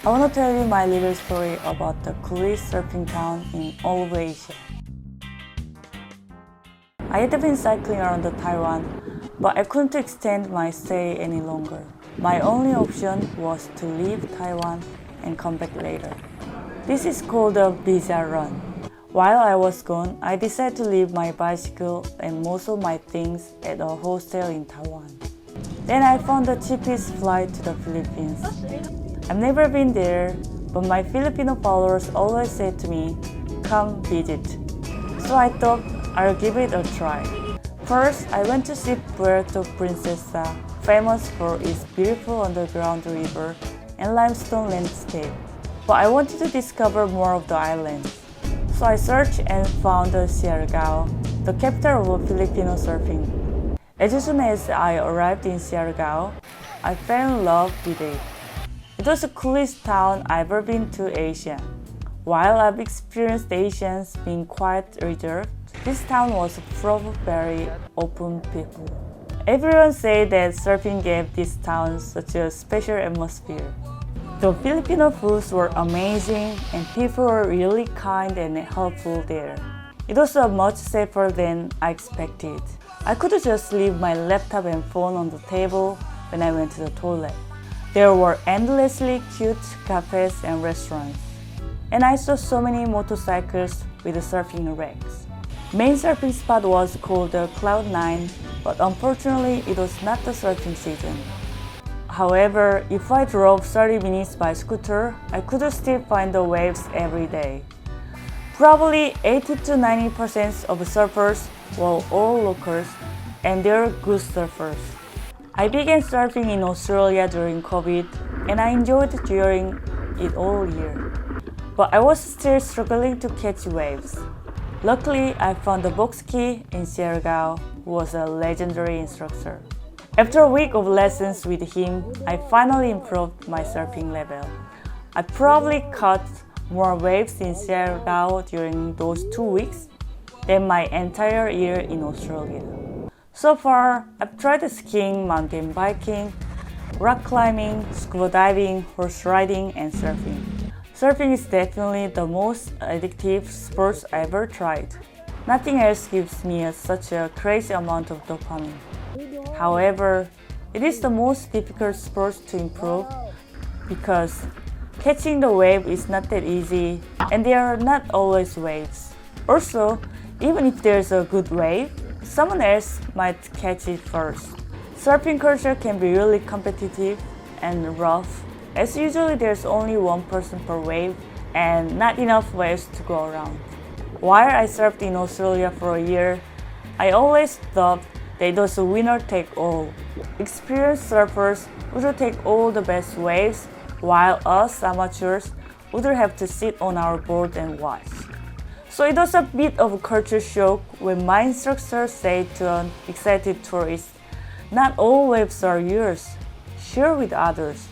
I want to tell you my little story about the coolest surfing town in all of Asia. I had been cycling around Taiwan, but I couldn't extend my stay any longer. My only option was to leave Taiwan and come back later. This is called a visa run. While I was gone, I decided to leave my bicycle and most of my things at a hostel in Taiwan. Then I found the cheapest flight to the Philippines. I've never been there, but my Filipino followers always say to me, "Come visit." So I thought I'll give it a try. First, I went to see Puerto Princesa, famous for its beautiful underground river and limestone landscape. But I wanted to discover more of the island. So I searched and found Siargao, the capital of Filipino surfing. As soon as I arrived in Siargao, I fell in love with it. It was the coolest town I've ever been to Asia. While I've experienced Asians being quite reserved, this town was full of very open people. Everyone said that surfing gave this town such a special atmosphere. The Filipino foods were amazing and people were really kind and helpful there. It was much safer than I expected. I could just leave my laptop and phone on the table when I went to the toilet. There were endlessly cute cafes and restaurants. And I saw so many motorcycles with surfing racks. Main surfing spot was called Cloud9, but unfortunately it was not the surfing season. However, if I drove 30 minutes by scooter, I could still find the waves every day. Probably 80 to 90% of surfers were all locals, and they're good surfers. I began surfing in Australia during COVID, and I enjoyed during it all year. But I was still struggling to catch waves. Luckily, I found the Boxkey in Siargao, who was a legendary instructor. After a week of lessons with him, I finally improved my surfing level. I probably caught more waves in Siargao during those 2 weeks than my entire year in Australia. So far, I've tried skiing, mountain biking, rock climbing, scuba diving, horse riding, and surfing. Surfing is definitely the most addictive sport I ever tried. Nothing else gives me such a crazy amount of dopamine. However, it is the most difficult sport to improve because catching the wave is not that easy and there are not always waves. Also, even if there's a good wave, someone else might catch it first. Surfing culture can be really competitive and rough, as usually there's only one person per wave and not enough waves to go around. While I surfed in Australia for a year, I always thought that it was a winner take all. Experienced surfers would take all the best waves, while us amateurs would have to sit on our board and watch. So it was a bit of a culture shock when my instructor said to an excited tourist, "Not all waves are yours, share with others."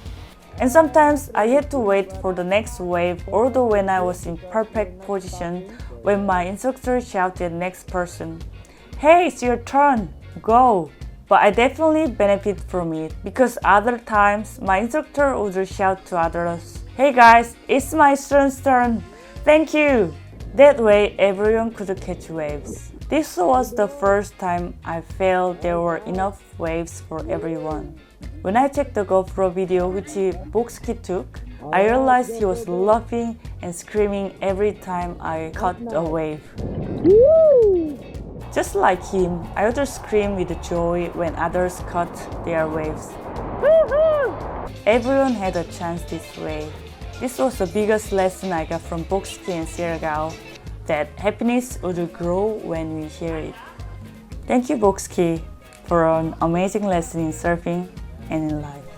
And sometimes I had to wait for the next wave, although when I was in perfect position, when my instructor shouted at the next person, "Hey, it's your turn, go!" But I definitely benefit from it because other times my instructor would shout to others, "Hey guys, it's my student's turn, thank you!" That way, everyone could catch waves. This was the first time I felt there were enough waves for everyone. When I checked the GoPro video which Boxkey took, I realized he was laughing and screaming every time I caught a wave. Just like him, I would scream with joy when others caught their waves. Everyone had a chance this way. This was the biggest lesson I got from Boxkey and Siargao, that happiness would grow when we hear it. Thank you, Boxkey, for an amazing lesson in surfing and in life.